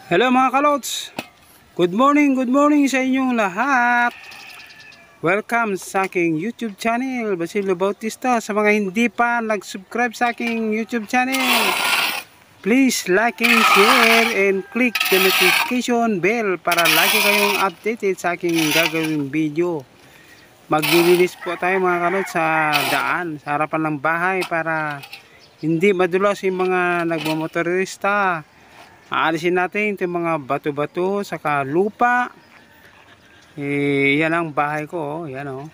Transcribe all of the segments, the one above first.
Hello mga kalots, good morning sa inyong lahat. Welcome sa aking YouTube channel, Basilio Bautista. Sa mga hindi pa nag-subscribe sa aking YouTube channel, please like and share and click the notification bell para lagi kayong updated sa aking gagawing video. Maglilinis po tayo mga kalots sa daan, sa harapan ng bahay para hindi madulas yung mga nagmamotorista. Aalisin natin itong mga bato-bato saka lupa. Yan ang bahay ko, yan oh.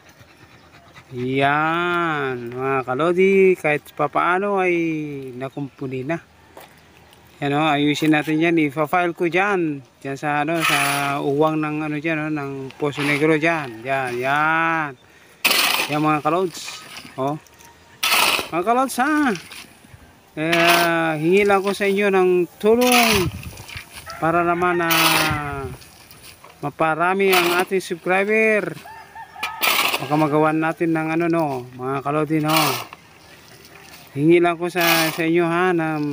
Yan mga kalodi, kahit papaano ay nakumpuni na. Yan oh, ayusin natin yan, ipa-file ko diyan sa ano, sa uwang ng ano diyan oh, ng Poso Negro diyan. Yan mga kalods. Oh. Mga kalods ha. Hingi lang ko sa inyo ng tulong para naman na maparami ang ating subscriber. Baka magawan natin ng ano no, mga kalodi no. Hingi lang ko sa inyo ha na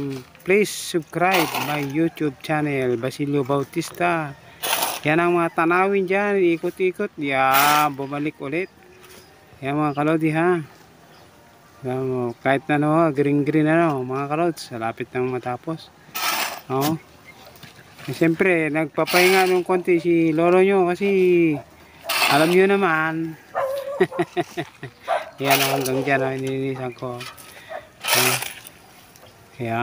please subscribe my YouTube channel, Basilio Bautista. Yan ang mga tanawin dyan, ikot-ikot. Yan, bumalik ulit. Yan mga kalodi ha. Kahit na no, green ano, mga kalods, lapit nang matapos. No? Siyempre, nagpapahinga ng konti si lolo nyo kasi alam nyo naman. Yan hanggang dyan, nilinisan ko. Kaya